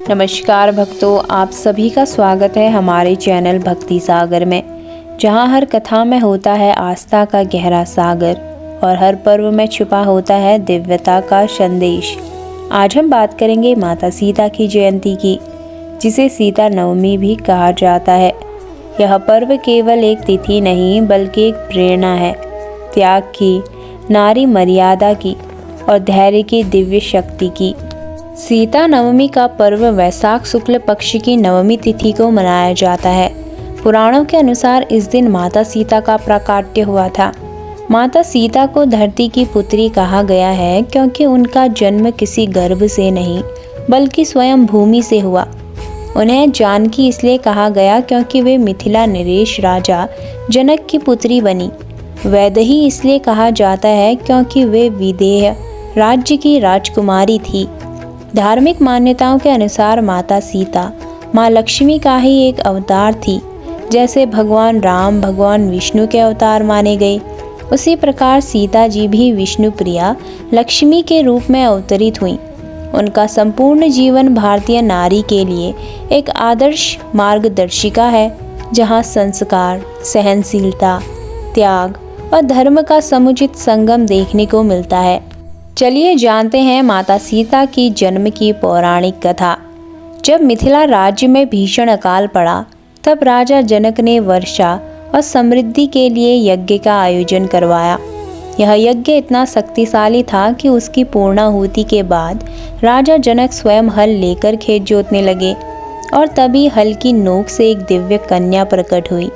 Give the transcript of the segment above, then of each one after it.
नमस्कार भक्तों, आप सभी का स्वागत है हमारे चैनल भक्ति सागर में, जहां हर कथा में होता है आस्था का गहरा सागर और हर पर्व में छुपा होता है दिव्यता का संदेश। आज हम बात करेंगे माता सीता की जयंती की, जिसे सीता नवमी भी कहा जाता है। यह पर्व केवल एक तिथि नहीं बल्कि एक प्रेरणा है, त्याग की, नारी मर्यादा की और धैर्य की दिव्य शक्ति की। सीता नवमी का पर्व वैशाख शुक्ल पक्ष की नवमी तिथि को मनाया जाता है। पुराणों के अनुसार इस दिन माता सीता का प्राकट्य हुआ था। माता सीता को धरती की पुत्री कहा गया है क्योंकि उनका जन्म किसी गर्भ से नहीं बल्कि स्वयं भूमि से हुआ। उन्हें जानकी इसलिए कहा गया क्योंकि वे मिथिला नरेश राजा जनक की पुत्री बनी। वैदेही इसलिए कहा जाता है क्योंकि वे विदेह राज्य की राजकुमारी थी। धार्मिक मान्यताओं के अनुसार माता सीता माँ लक्ष्मी का ही एक अवतार थी। जैसे भगवान राम भगवान विष्णु के अवतार माने गए, उसी प्रकार सीता जी भी विष्णु प्रिया लक्ष्मी के रूप में अवतरित हुई। उनका संपूर्ण जीवन भारतीय नारी के लिए एक आदर्श मार्गदर्शिका है, जहाँ संस्कार, सहनशीलता, त्याग और धर्म का समुचित संगम देखने को मिलता है। चलिए जानते हैं माता सीता की जन्म की पौराणिक कथा। जब मिथिला राज्य में भीषण अकाल पड़ा, तब राजा जनक ने वर्षा और समृद्धि के लिए यज्ञ का आयोजन करवाया। यह यज्ञ इतना शक्तिशाली था कि उसकी पूर्णाहुति के बाद राजा जनक स्वयं हल लेकर खेत जोतने लगे और तभी हल की नोक से एक दिव्य कन्या प्रकट हुई।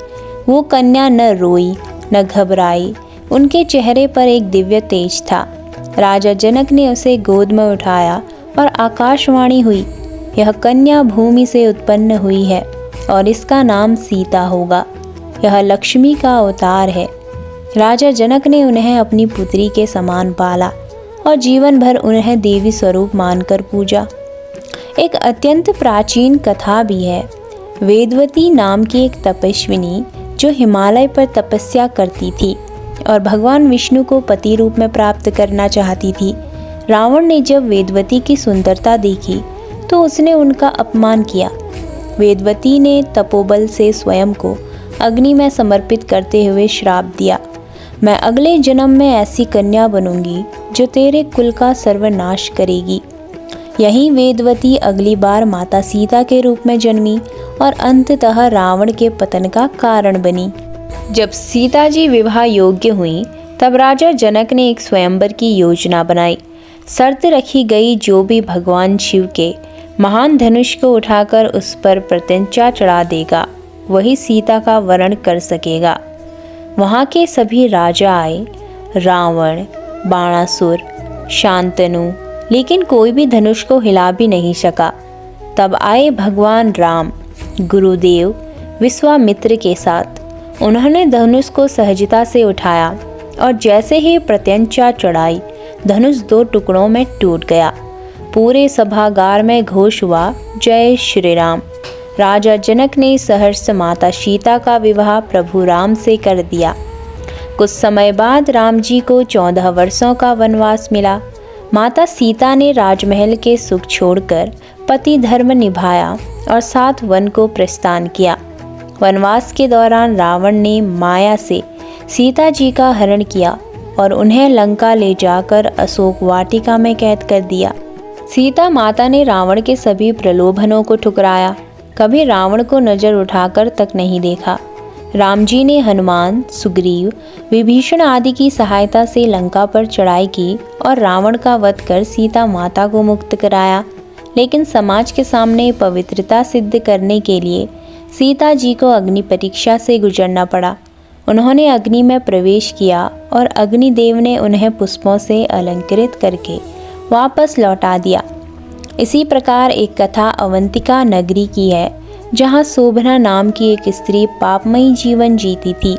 वो कन्या न रोई न घबराई, उनके चेहरे पर एक दिव्य तेज था। राजा जनक ने उसे गोद में उठाया और आकाशवाणी हुई, यह कन्या भूमि से उत्पन्न हुई है और इसका नाम सीता होगा। यह लक्ष्मी का अवतार है। राजा जनक ने उन्हें अपनी पुत्री के समान पाला और जीवन भर उन्हें देवी स्वरूप मानकर पूजा। एक अत्यंत प्राचीन कथा भी है। वेदवती नाम की एक तपस्विनी जो हिमालय पर तपस्या करती थी और भगवान विष्णु को पति रूप में प्राप्त करना चाहती थी। रावण ने जब वेदवती की सुंदरता देखी तो उसने उनका अपमान किया। वेदवती ने तपोबल से स्वयं को अग्नि में समर्पित करते हुए श्राप दिया, मैं अगले जन्म में ऐसी कन्या बनूंगी जो तेरे कुल का सर्वनाश करेगी। यही वेदवती अगली बार माता सीता के रूप में जन्मी और अंततः रावण के पतन का कारण बनी। जब सीता जी विवाह योग्य हुई, तब राजा जनक ने एक स्वयंवर की योजना बनाई। शर्त रखी गई, जो भी भगवान शिव के महान धनुष को उठाकर उस पर प्रत्यंचा चढ़ा देगा, वही सीता का वरण कर सकेगा। वहाँ के सभी राजा आए, रावण, बाणासुर, शांतनु, लेकिन कोई भी धनुष को हिला भी नहीं सका। तब आए भगवान राम, गुरुदेव विश्वामित्र के साथ। उन्होंने धनुष को सहजता से उठाया और जैसे ही प्रत्यंचा चढ़ाई, धनुष 2 टुकड़ों में टूट गया। पूरे सभागार में घोष हुआ, जय श्री राम। राजा जनक ने सहर्ष माता सीता का विवाह प्रभु राम से कर दिया। कुछ समय बाद राम जी को 14 वर्षों का वनवास मिला। माता सीता ने राजमहल के सुख छोड़कर पति धर्म निभाया और 7 वन को प्रस्थान किया। वनवास के दौरान रावण ने माया से सीता जी का हरण किया और उन्हें लंका ले जाकर अशोक वाटिका में कैद कर दिया। सीता माता ने रावण के सभी प्रलोभनों को ठुकराया, कभी रावण को नजर उठाकर तक नहीं देखा। राम जी ने हनुमान, सुग्रीव, विभीषण आदि की सहायता से लंका पर चढ़ाई की और रावण का वध कर सीता माता को मुक्त कराया। लेकिन समाज के सामने पवित्रता सिद्ध करने के लिए सीता जी को अग्नि परीक्षा से गुजरना पड़ा। उन्होंने अग्नि में प्रवेश किया और अग्निदेव ने उन्हें पुष्पों से अलंकृत करके वापस लौटा दिया। इसी प्रकार एक कथा अवंतिका नगरी की है, जहाँ शोभना नाम की एक स्त्री पापमयी जीवन जीती थी।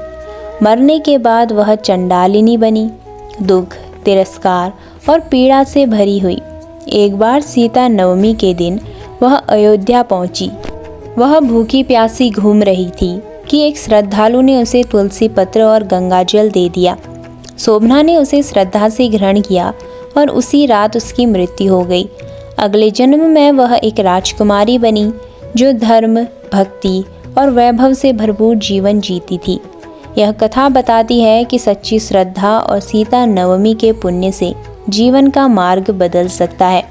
मरने के बाद वह चंडालिनी बनी, दुख, तिरस्कार और पीड़ा से भरी हुई। एक बार सीता नवमी के दिन वह अयोध्या पहुंची। वह भूखी प्यासी घूम रही थी कि एक श्रद्धालु ने उसे तुलसी पत्र और गंगा जल दे दिया। शोभना ने उसे श्रद्धा से ग्रहण किया और उसी रात उसकी मृत्यु हो गई। अगले जन्म में वह एक राजकुमारी बनी जो धर्म, भक्ति और वैभव से भरपूर जीवन जीती थी। यह कथा बताती है कि सच्ची श्रद्धा और सीता नवमी के पुण्य से जीवन का मार्ग बदल सकता है।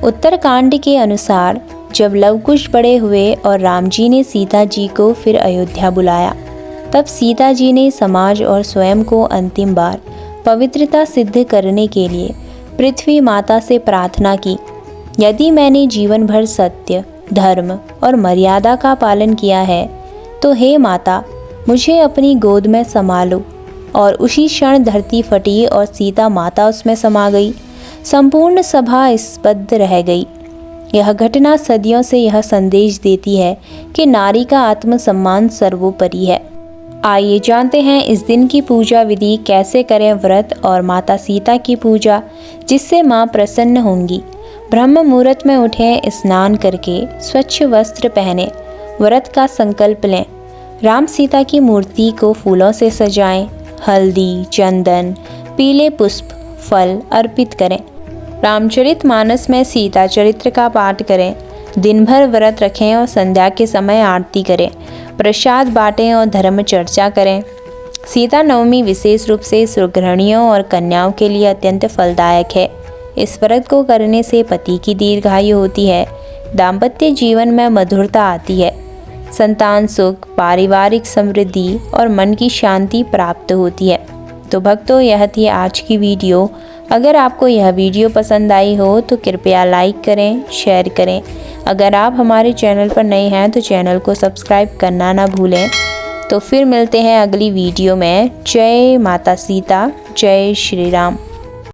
उत्तरकांड के अनुसार जब लवकुश बड़े हुए और राम जी ने सीता जी को फिर अयोध्या बुलाया, तब सीता जी ने समाज और स्वयं को अंतिम बार पवित्रता सिद्ध करने के लिए पृथ्वी माता से प्रार्थना की, यदि मैंने जीवन भर सत्य, धर्म और मर्यादा का पालन किया है तो हे माता, मुझे अपनी गोद में संभालो। और उसी क्षण धरती फटी और सीता माता उसमें समा गई। संपूर्ण सभा स्तब्ध रह गई। यह घटना सदियों से यह संदेश देती है कि नारी का आत्मसम्मान सर्वोपरि है। आइए जानते हैं इस दिन की पूजा विधि कैसे करें। व्रत और माता सीता की पूजा जिससे माँ प्रसन्न होंगी। ब्रह्म मुहूर्त में उठें, स्नान करके स्वच्छ वस्त्र पहने, व्रत का संकल्प लें। राम सीता की मूर्ति को फूलों से सजाएं, हल्दी, चंदन, पीले पुष्प, फल अर्पित करें। रामचरितमानस में सीता चरित्र का पाठ करें। दिन भर व्रत रखें और संध्या के समय आरती करें। प्रसाद बांटें और धर्म चर्चा करें। सीता नवमी विशेष रूप से सुगृहिणियों और कन्याओं के लिए अत्यंत फलदायक है। इस व्रत को करने से पति की दीर्घायु होती है, दाम्पत्य जीवन में मधुरता आती है, संतान सुख, पारिवारिक समृद्धि और मन की शांति प्राप्त होती है। तो भक्तों, यह थी आज की वीडियो। अगर आपको यह वीडियो पसंद आई हो तो कृपया लाइक करें, शेयर करें। अगर आप हमारे चैनल पर नए हैं तो चैनल को सब्सक्राइब करना ना भूलें। तो फिर मिलते हैं अगली वीडियो में। जय माता सीता, जय श्री राम।